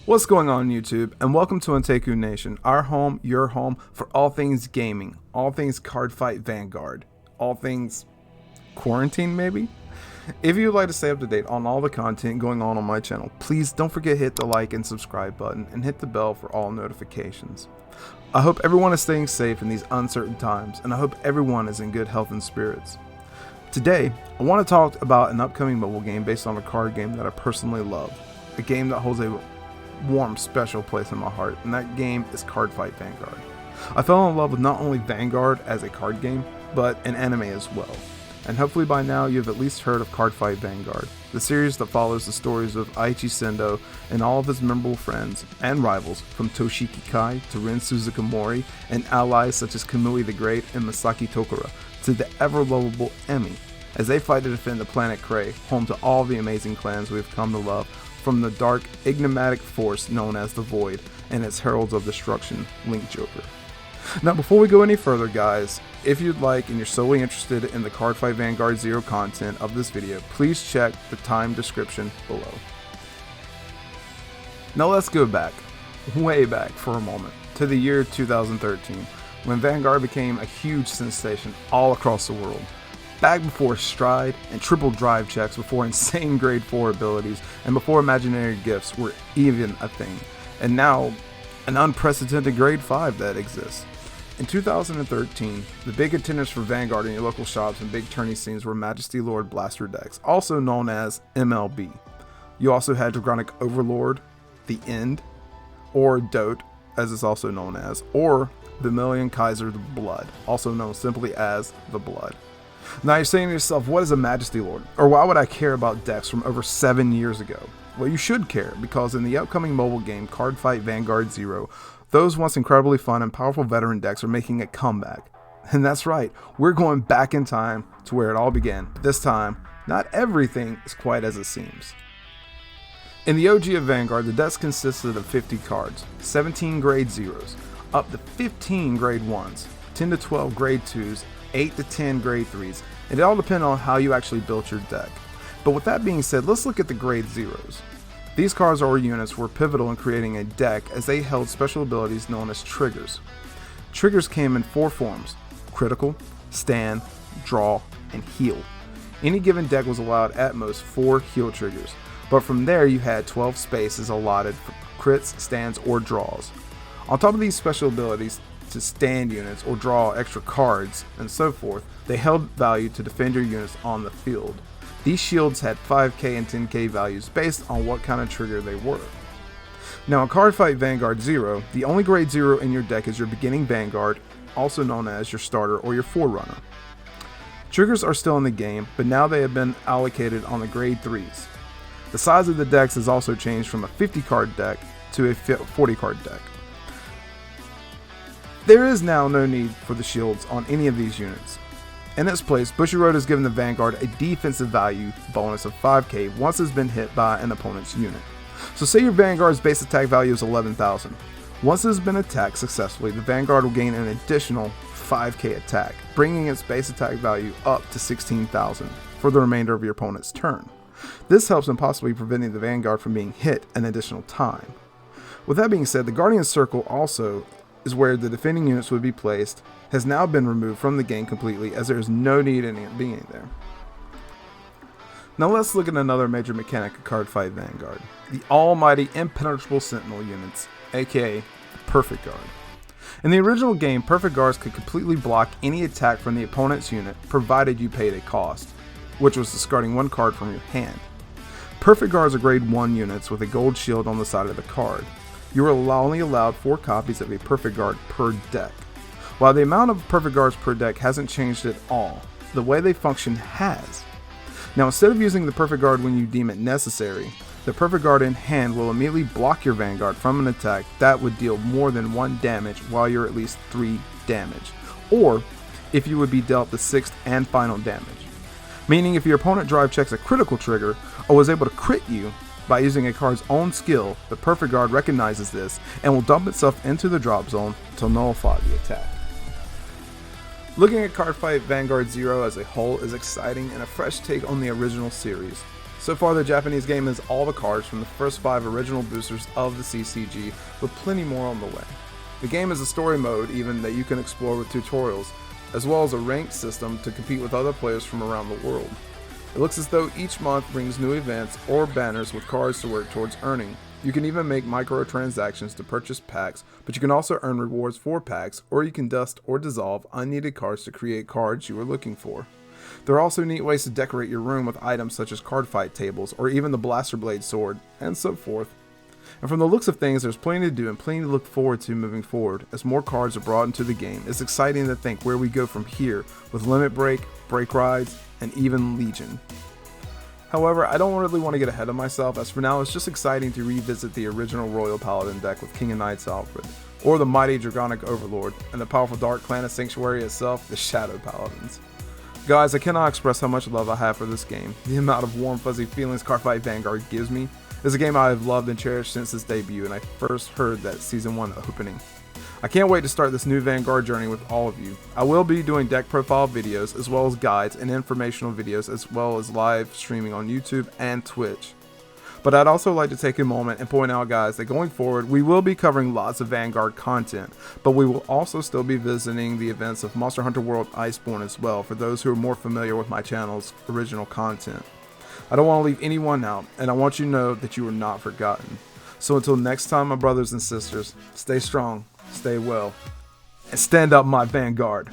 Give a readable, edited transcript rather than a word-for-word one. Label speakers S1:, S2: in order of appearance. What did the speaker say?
S1: What's going on YouTube, and welcome to Untaku Nation, our home, your home, for all things gaming, all things Cardfight Vanguard, all things quarantine maybe? If you would like to stay up to date on all the content going on my channel, please don't forget to hit the like and subscribe button and hit the bell for all notifications. I hope everyone is staying safe in these uncertain times, and I hope everyone is in good health and spirits. Today, I want to talk about an upcoming mobile game based on a card game that I personally love, a game that holds a warm, special place in my heart, and that game is Cardfight Vanguard. I fell in love with not only Vanguard as a card game, but an anime as well. And hopefully by now you've at least heard of Cardfight Vanguard, the series that follows the stories of Aichi Sendo and all of his memorable friends and rivals, from Toshiki Kai to Rin Suzuki, and allies such as Kamui the Great and Masaki Tokura, to the ever-lovable Emi, as they fight to defend the planet Krei, home to all the amazing clans we've come to love, from the dark, enigmatic force known as the Void and its heralds of destruction, Link Joker. Now before we go any further guys, if you'd like and you're solely interested in the Cardfight Vanguard Zero content of this video, please check the time description below. Now let's go back, way back for a moment, to the year 2013, when Vanguard became a huge sensation all across the world. Back before stride and triple drive checks, before insane grade 4 abilities, and before imaginary gifts were even a thing, and now an unprecedented grade 5 that exists. In 2013, the big contenders for Vanguard in your local shops and big tourney scenes were Majesty Lord Blaster decks, also known as MLB. You also had Dragonic Overlord, The End, or Dote, as it's also known as, or Vermilion Kaiser the Blood, also known simply as the Blood. Now you're saying to yourself, what is a Majesty Lord? Or why would I care about decks from over 7 years ago? Well, you should care, because in the upcoming mobile game Cardfight Vanguard Zero, those once incredibly fun and powerful veteran decks are making a comeback. And that's right, we're going back in time to where it all began. But this time, not everything is quite as it seems. In the OG of Vanguard, the decks consisted of 50 cards, 17 grade 0s, up to 15 grade 1s, 10 to 12 grade 2s, 8 to 10 grade 3s, and it all depended on how you actually built your deck. But with that being said, let's look at the grade 0s. These cards or units were pivotal in creating a deck, as they held special abilities known as triggers. Triggers came in 4 forms: critical, stand, draw, and heal. Any given deck was allowed at most 4 heal triggers, but from there you had 12 spaces allotted for crits, stands, or draws. On top of these special abilities to stand units or draw extra cards and so forth, they held value to defend your units on the field. These shields had 5k and 10k values based on what kind of trigger they were. Now in Cardfight Vanguard Zero, the only grade 0 in your deck is your beginning Vanguard, also known as your starter or your forerunner. Triggers are still in the game, but now they have been allocated on the grade 3s. The size of the decks has also changed from a 50 card deck to a 40 card deck. There is now no need for the shields on any of these units. In its place, Bushiroad has given the Vanguard a defensive value bonus of 5k once it's been hit by an opponent's unit. So say your Vanguard's base attack value is 11,000. Once it has been attacked successfully, the Vanguard will gain an additional 5k attack, bringing its base attack value up to 16,000 for the remainder of your opponent's turn. This helps in possibly preventing the Vanguard from being hit an additional time. With that being said, the Guardian Circle also is where the defending units would be placed, has now been removed from the game completely, as there is no need in it being there. Now let's look at another major mechanic of Cardfight Vanguard, the almighty impenetrable sentinel units, aka Perfect Guard. In the original game, Perfect Guards could completely block any attack from the opponent's unit, provided you paid a cost, which was discarding 1 card from your hand. Perfect Guards are grade 1 units with a gold shield on the side of the card. You are only allowed 4 copies of a Perfect Guard per deck. While the amount of Perfect Guards per deck hasn't changed at all, the way they function has. Now instead of using the Perfect Guard when you deem it necessary, the Perfect Guard in hand will immediately block your Vanguard from an attack that would deal more than 1 damage while you're at least 3 damage, or if you would be dealt the 6th and final damage. Meaning if your opponent drive checks a critical trigger or was able to crit you by using a card's own skill, the Perfect Guard recognizes this and will dump itself into the drop zone to nullify the attack. Looking at Cardfight Vanguard Zero as a whole is exciting and a fresh take on the original series. So far, the Japanese game has all the cards from the first 5 original boosters of the CCG, with plenty more on the way. The game has a story mode even that you can explore with tutorials, as well as a ranked system to compete with other players from around the world. It looks as though each month brings new events or banners with cards to work towards earning. You can even make microtransactions to purchase packs, but you can also earn rewards for packs, or you can dust or dissolve unneeded cards to create cards you are looking for. There are also neat ways to decorate your room with items such as cardfight tables, or even the blaster blade sword, and so forth. And from the looks of things, there's plenty to do and plenty to look forward to moving forward. As more cards are brought into the game, it's exciting to think where we go from here with Limit Break, Break Rides, and even Legion. However, I don't really want to get ahead of myself, as for now it's just exciting to revisit the original Royal Paladin deck with King of Knights Alfred, or the mighty Dragonic Overlord, and the powerful Dark Clan of Sanctuary itself, the Shadow Paladins. Guys, I cannot express how much love I have for this game. The amount of warm fuzzy feelings Cardfight Vanguard gives me is a game I have loved and cherished since its debut and I first heard that Season 1 opening. I can't wait to start this new Vanguard journey with all of you. I will be doing deck profile videos as well as guides and informational videos, as well as live streaming on YouTube and Twitch. But I'd also like to take a moment and point out, guys, that going forward we will be covering lots of Vanguard content, but we will also still be visiting the events of Monster Hunter World Iceborne as well, for those who are more familiar with my channel's original content. I don't want to leave anyone out, and I want you to know that you are not forgotten. So until next time, my brothers and sisters, stay strong, stay well, and stand up, my Vanguard.